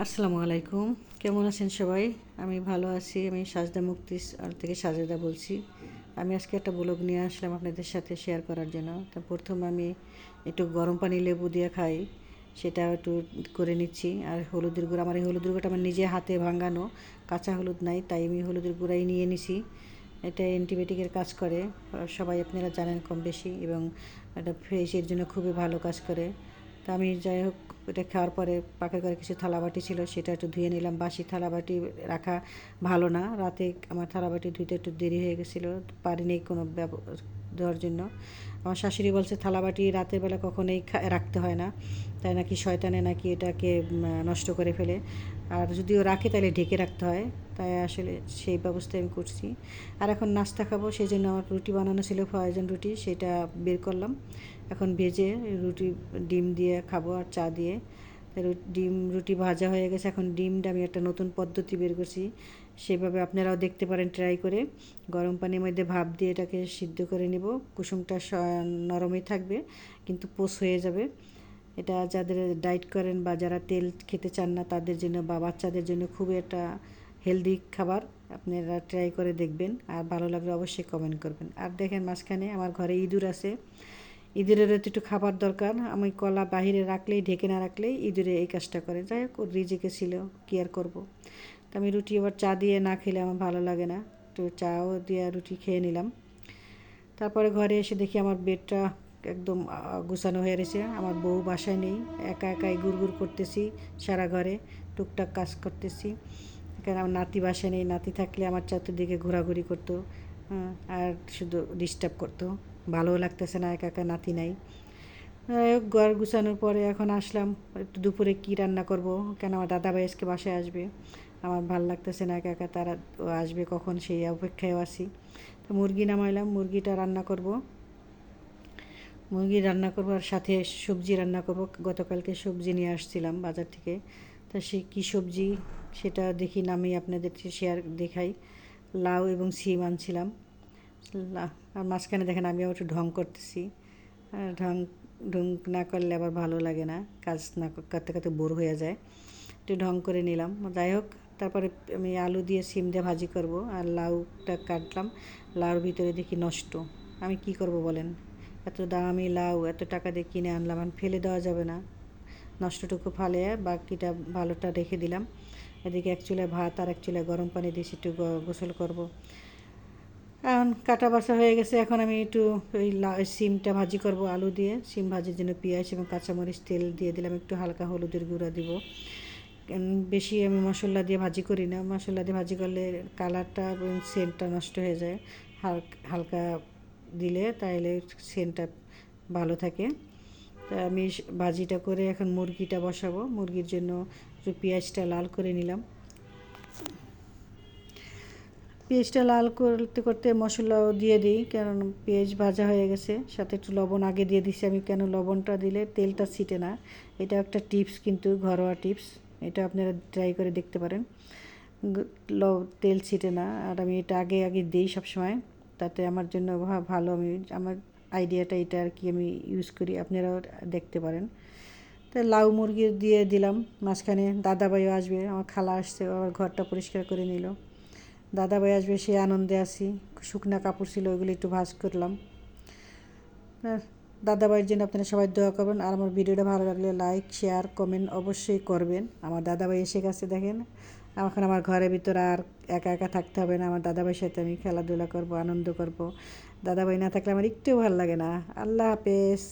আসসালামু আলাইকুম। কেমন আছেন সবাই? আমি ভালো আছি। আমি সাজদা মুক্তি থেকে সাজেদা বলছি। আমি আজকে একটা ব্লগ নিয়ে আসলাম আপনাদের সাথে শেয়ার করার জন্য। তো প্রথম আমি একটু গরম পানি লেবু দিয়ে খাই, সেটা একটু করে নিচ্ছি। আর হলুদের গুঁড়া, আমার এই হলুদের গুঁড়োটা আমার নিজে হাতে ভাঙানো, কাঁচা হলুদ নাই, তাই আমি হলুদের গুঁড়াই নিয়ে নিছি। এটা অ্যান্টিবায়োটিকের কাজ করে, সবাই আপনারা জানেন কম বেশি, এবং এটা ফেসের জন্য খুবই ভালো কাজ করে। তা আমি যাই হোক, এটা খাওয়ার পরে পাকের ঘরে কিছু থালাবাটি ছিল, সেটা একটু ধুয়ে নিলাম। বাসি থালাবাটি রাখা ভালো না, রাতে আমার থালাবাটি ধুতে একটু দেরি হয়ে গেছিলো, পারিনি কোনো দেওয়ার জন্য। আমার শাশুড়ি বলছে থালাবাটি রাতের বেলা কখনোই রাখতে হয় না, তাই নাকি শয়তানে নাকি এটাকে নষ্ট করে ফেলে, আর যদিও রাখে তাহলে ঢেকে রাখতে হয়। তাই আসলে সেই ব্যবস্থা আমি করছি। আর এখন নাস্তা খাবো, সেই জন্য আমার রুটি বানানো ছিল, ফ্রোজেন রুটি, সেটা বের করলাম। এখন ভেজে রুটি ডিম দিয়ে খাবো আর চা দিয়ে। ডিম রুটি ভাজা হয়ে গেছে, এখন ডিমটা আমি একটা নতুন পদ্ধতি বের করছি, সেভাবে আপনারাও দেখতে পারেন ট্রাই করে। গরম পানির মধ্যে ভাপ দিয়ে এটাকে সিদ্ধ করে নিব। কুসুমটা নরমই থাকবে, কিন্তু পোষ হয়ে যাবে। এটা যাদের ডায়েট করেন বা যারা তেল খেতে চান না তাদের জন্য বা বাচ্চাদের জন্য খুবই একটা হেলদি খাবার। আপনারা ট্রাই করে দেখবেন, আর ভালো লাগলে অবশ্যই কমেন্ট করবেন। আর দেখেন, মাঝখানে আমার ঘরে ইঁদুর আছে, ইঁদুরেরও তো একটু খাবার দরকার। আমি কলা বাহিরে রাখলেই, ঢেকে না রাখলেই ইঁদুরে এই কাজটা করে। যাই হোক, ওর রিজিকে ছিল, কী আর করবো। তো আমি রুটি আবার চা দিয়ে না খেলে আমার ভালো লাগে না, তো চাও দিয়ে রুটি খেয়ে নিলাম। তারপরে ঘরে এসে দেখি আমার বেডটা একদম গুছানো হয়ে রয়েছে। আমার বউ বাসায় নেই, একা একাই গুড় করতেছি সারা ঘরে, টুকটাক কাজ করতেছি। কারণ আমার নাতি বাসায় নেই, নাতি থাকলে আমার চারদিকে ঘোরাঘুরি করতো, আর শুধু ডিস্টার্ব করতো। ভালোও লাগতেছে না, একা একা নাতি নাই। ঘর গুছানোর পরে এখন আসলাম একটু দুপুরে কী রান্না করব, কেন আমার দাদাভাই আজকে বাসায় আসবে। আমার ভাল লাগতেছে না একা একা, তারা আসবে কখন সেই অপেক্ষায় আছি। তো মুরগি নামাইলাম, মুরগিটা রান্না করব। মুরগি রান্না করবো আর সাথে সবজি রান্না করব। গতকালকে সবজি নিয়ে আসছিলাম বাজার থেকে, তা সে কী সবজি সেটা দেখি নামিয়ে আপনাদের দেখাই। লাউ এবং সিম আনছিলাম। আর মাঝখানে দেখেন আমি আবার একটু ঢং করতেছি। ঢং ঢং না করলে আবার ভালো লাগে না, কাজ না করতে করতে বোর হয়ে যায়, একটু ঢং করে নিলাম। যাই হোক, তারপরে আমি আলু দিয়ে সিম দিয়ে ভাজি করব। আর লাউটা কাটলাম, লাউর ভিতরে দেখি নষ্ট। আমি কি করব বলেন, এত দামি লাউ এত টাকা দিয়ে কিনে আনলাম, আর ফেলে দেওয়া যাবে না। নষ্টটুকু ফালে বাকিটা ভালোটা রেখে দিলাম। এদিকে এক চুলায় ভাত আর এক চুলায় গরম পানি দিয়ে একটু গোসল করব। এখন কাটা বাছা হয়ে গেছে, এখন আমি একটু ওই সিমটা ভাজি করব আলু দিয়ে। সিম ভাজির জন্য পেঁয়াজ এবং কাঁচামরিচ তেল দিয়ে দিলাম, একটু হালকা হলুদের গুঁড়া দিব। বেশি আমি মশলা দিয়ে ভাজি করি না, মশলা দিয়ে ভাজি করলে কালারটা এবং সেন্টটা নষ্ট হয়ে যায়। হালকা দিলে তাইলে সেন্টটা ভালো থাকে। তা আমি ভাজিটা করে এখন মুরগিটা বসাবো। মুরগির জন্য একটু পেঁয়াজটা লাল করে নিলাম। পেঁয়াজটা লাল করতে করতে মশলাও দিয়ে দিই, কারণ পেঁয়াজ ভাজা হয়ে গেছে। সাথে একটু লবণ আগে দিয়ে দিছি আমি, কেন লবণটা দিলে তেলটা ছিটে না। এটা একটা টিপস, কিন্তু ঘরোয়া টিপস, এটা আপনারা ট্রাই করে দেখতে পারেন। তেল ছিটে না, আর আমি এটা আগে আগে দিই সবসময়, তাতে আমার জন্য ভালো। আমার আইডিয়াটা এটা আর কি, আমি ইউজ করি, আপনারাও দেখতে পারেন। তো লাউ মুরগি দিয়ে দিলাম। মাঝখানে দাদাভাইও আসবে, আমার খালা আসছে, আবার ঘরটা পরিষ্কার করে নিল। দাদাভাই আসবে, সে আনন্দে আছি। শুকনা কাপড় ছিল, ওইগুলো একটু ভাঁজ করলাম। দাদাভাইয়ের জন্য আপনারা সবাই দোয়া করবেন, আর আমার ভিডিওটা ভালো লাগলে লাইক শেয়ার কমেন্ট অবশ্যই করবেন। আমার দাদাভাই এসে গেছে দেখেন, এখন আমার ঘরের ভিতরে আর একা একা থাকতে হবে না, আমার দাদাভাইয়ের সাথে আমি খেলাধুলা করব, আনন্দ করব। দাদাভাই না থাকলে আমার একটুও ভালো লাগে না। আল্লাহ হাফেজ।